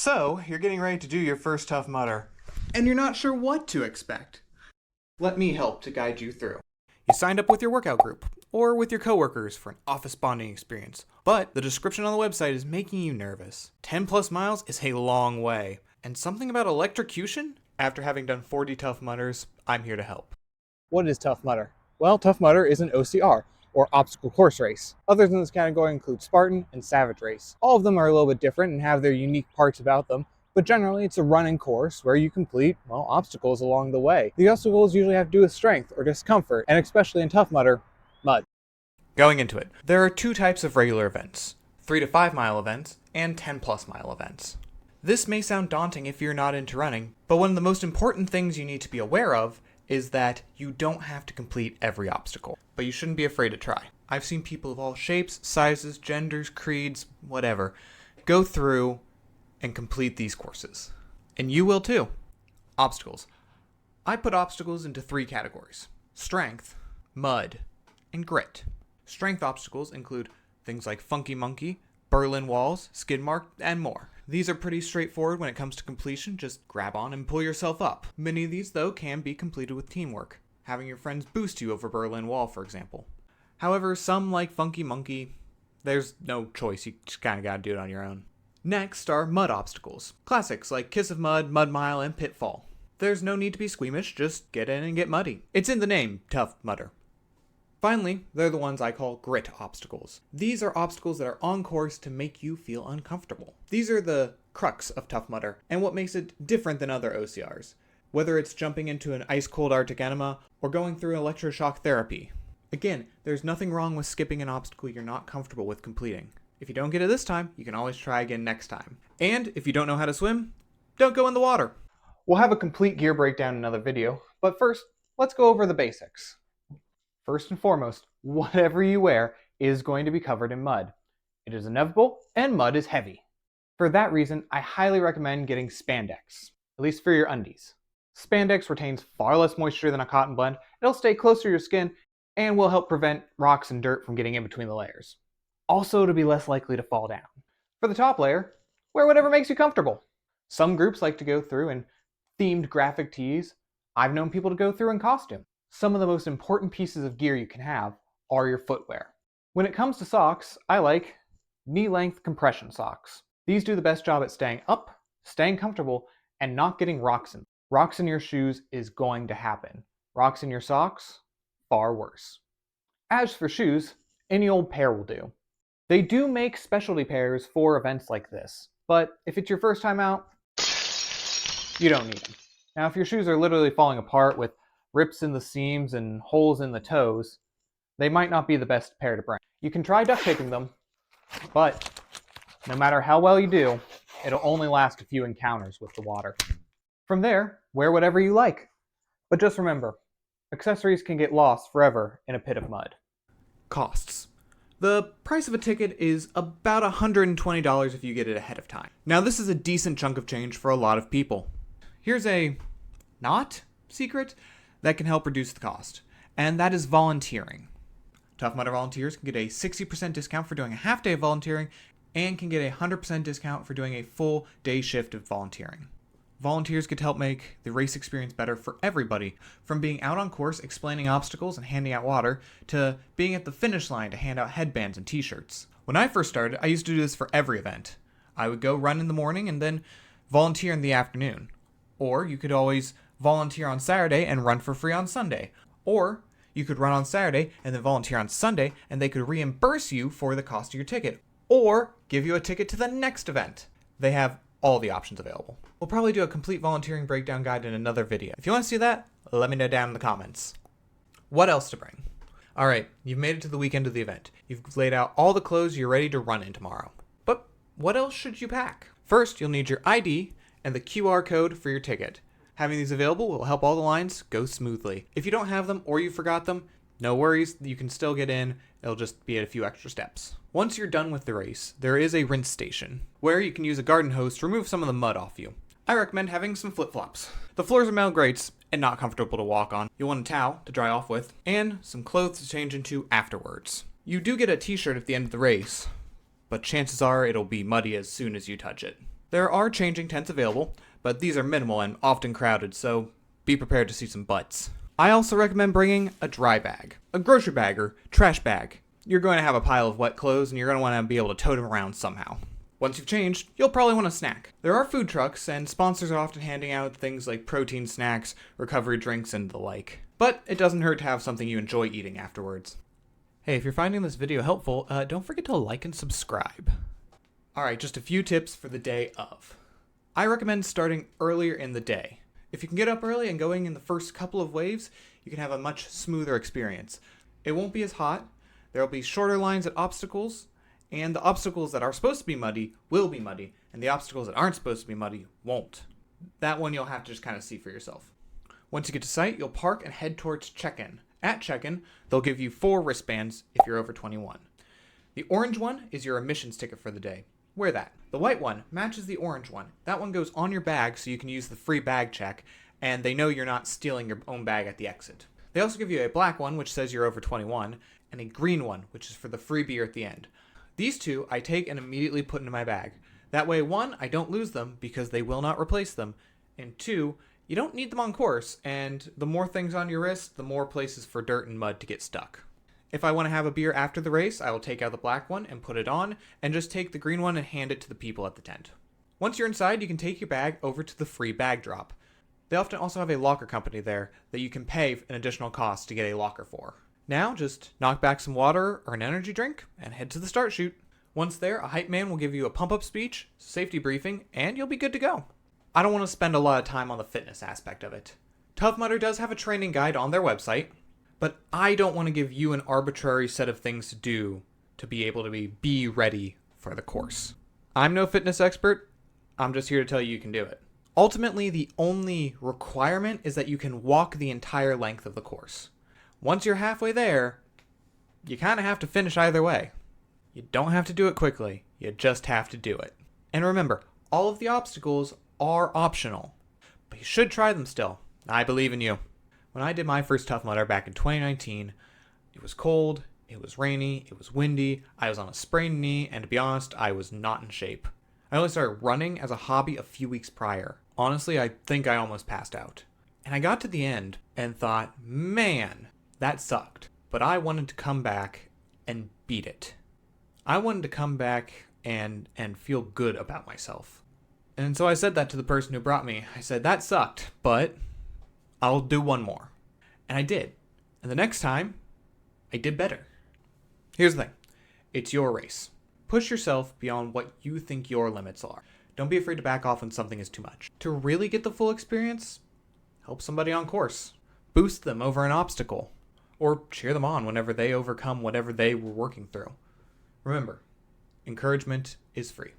So, you're getting ready to do your first Tough Mudder, and you're not sure what to expect. Let me help to guide you through. You signed up with your workout group, or with your coworkers for an office bonding experience, but the description on the website is making you nervous. 10 plus miles is a long way, and something about electrocution? After having done 40 Tough Mudders, I'm here to help. What is Tough Mudder? Well, Tough Mudder is an OCR, or obstacle course race. Others in this category include Spartan and Savage Race. All of them are a little bit different and have their unique parts about them, but generally it's a running course where you complete, well, obstacles along the way. The obstacles usually have to do with strength or discomfort, and especially in Tough Mudder, mud. Going into it, there are two types of regular events, 3 to 5 mile events and 10 plus mile events. This may sound daunting if you're not into running, but one of the most important things you need to be aware of is that you don't have to complete every obstacle, but you shouldn't be afraid to try. I've seen people of all shapes, sizes, genders, creeds, whatever, go through and complete these courses. And you will too. Obstacles. I put obstacles into 3 categories: strength, mud, and grit. Strength obstacles include things like Funky Monkey, Berlin Walls, Skid Mark, and more. These are pretty straightforward when it comes to completion. Just grab on and pull yourself up. Many of these, though, can be completed with teamwork, having your friends boost you over Berlin Wall, for example. However, some, like Funky Monkey, there's no choice. You just kind of gotta do it on your own. Next are mud obstacles. Classics like Kiss of Mud, Mud Mile, and Pitfall. There's no need to be squeamish, just get in and get muddy. It's in the name, Tough Mudder. Finally, they're the ones I call grit obstacles. These are obstacles that are on course to make you feel uncomfortable. These are the crux of Tough Mudder, and what makes it different than other OCRs. Whether it's jumping into an ice-cold Arctic enema, or going through electroshock therapy. Again, there's nothing wrong with skipping an obstacle you're not comfortable with completing. If you don't get it this time, you can always try again next time. And if you don't know how to swim, don't go in the water. We'll have a complete gear breakdown in another video, but first, let's go over the basics. First and foremost, whatever you wear is going to be covered in mud. It is inevitable, and mud is heavy. For that reason, I highly recommend getting spandex, at least for your undies. Spandex retains far less moisture than a cotton blend, it'll stay closer to your skin, and will help prevent rocks and dirt from getting in between the layers. Also, to be less likely to fall down. For the top layer, wear whatever makes you comfortable. Some groups like to go through in themed graphic tees. I've known people to go through in costume. Some of the most important pieces of gear you can have are your footwear. When it comes to socks, I like knee-length compression socks. These do the best job at staying up, staying comfortable, and not getting rocks in. Rocks in your shoes is going to happen. Rocks in your socks? Far worse. As for shoes, any old pair will do. They do make specialty pairs for events like this, but if it's your first time out, you don't need them. Now, if your shoes are literally falling apart with rips in the seams and holes in the toes, they might not be the best pair to bring. You can try duct taping them, but no matter how well you do, it'll only last a few encounters with the water. From there, wear whatever you like. But just remember, accessories can get lost forever in a pit of mud. Costs. The price of a ticket is about $120 if you get it ahead of time. Now, this is a decent chunk of change for a lot of people. Here's a not secret that can help reduce the cost, and that is volunteering. Tough Mudder volunteers can get a 60% discount for doing a half day of volunteering and can get a 100% discount for doing a full day shift of volunteering. Volunteers get to help make the race experience better for everybody, from being out on course explaining obstacles and handing out water, to being at the finish line to hand out headbands and t-shirts. When I first started, I used to do this for every event. I would go run in the morning and then volunteer in the afternoon. Or you could always volunteer on Saturday and run for free on Sunday. Or you could run on Saturday and then volunteer on Sunday and they could reimburse you for the cost of your ticket. Or give you a ticket to the next event. They have all the options available. We'll probably do a complete volunteering breakdown guide in another video. If you want to see that, let me know down in the comments. What else to bring? Alright, you've made it to the weekend of the event. You've laid out all the clothes you're ready to run in tomorrow. But what else should you pack? First, you'll need your ID and the QR code for your ticket. Having these available will help all the lines go smoothly. If you don't have them or you forgot them, no worries, you can still get in. It'll just be at a few extra steps. Once you're done with the race, there is a rinse station where you can use a garden hose to remove some of the mud off you. I recommend having some flip-flops. The floors are metal grates and not comfortable to walk on. You'll want a towel to dry off with and some clothes to change into afterwards. You do get a t-shirt at the end of the race, but chances are it'll be muddy as soon as you touch it. There are changing tents available, but these are minimal and often crowded, so be prepared to see some butts. I also recommend bringing a dry bag, a grocery bag or trash bag. You're going to have a pile of wet clothes and you're going to want to be able to tote them around somehow. Once you've changed, you'll probably want a snack. There are food trucks, and sponsors are often handing out things like protein snacks, recovery drinks, and the like. But it doesn't hurt to have something you enjoy eating afterwards. Hey, if you're finding this video helpful, don't forget to like and subscribe. Alright, just a few tips for the day of. I recommend starting earlier in the day. If you can get up early and going in the first couple of waves, you can have a much smoother experience. It won't be as hot, there will be shorter lines at obstacles, and the obstacles that are supposed to be muddy will be muddy, and the obstacles that aren't supposed to be muddy won't. That one you'll have to just kind of see for yourself. Once you get to site, you'll park and head towards check-in. At check-in, they'll give you 4 wristbands if you're over 21. The orange one is your admissions ticket for the day. Wear that. The white one matches the orange one. That one goes on your bag so you can use the free bag check, and they know you're not stealing your own bag at the exit. They also give you a black one, which says you're over 21, and a green one, which is for the free beer at the end. These 2 I take and immediately put into my bag. That way, 1, I don't lose them because they will not replace them, and 2, you don't need them on course, and the more things on your wrist, the more places for dirt and mud to get stuck. If I want to have a beer after the race, I will take out the black one and put it on, and just take the green one and hand it to the people at the tent. Once you're inside, you can take your bag over to the free bag drop. They often also have a locker company there that you can pay an additional cost to get a locker for. Now, just knock back some water or an energy drink and head to the start chute. Once there, a hype man will give you a pump-up speech, safety briefing, and you'll be good to go. I don't want to spend a lot of time on the fitness aspect of it. Tough Mudder does have a training guide on their website, but I don't want to give you an arbitrary set of things to do to be able to be ready for the course. I'm no fitness expert. I'm just here to tell you you can do it. Ultimately, the only requirement is that you can walk the entire length of the course. Once you're halfway there, you kind of have to finish either way. You don't have to do it quickly. You just have to do it. And remember, all of the obstacles are optional, but you should try them still. I believe in you. When I did my first Tough Mudder back in 2019, it was cold, it was rainy, it was windy, I was on a sprained knee, and to be honest, I was not in shape. I only started running as a hobby a few weeks prior. Honestly, I think I almost passed out. And I got to the end and thought, man, that sucked. But I wanted to come back and beat it. I wanted to come back and feel good about myself. And so I said that to the person who brought me. I said, that sucked, but I'll do one more. And I did. And the next time, I did better. Here's the thing. It's your race. Push yourself beyond what you think your limits are. Don't be afraid to back off when something is too much. To really get the full experience, help somebody on course. Boost them over an obstacle. Or cheer them on whenever they overcome whatever they were working through. Remember, encouragement is free.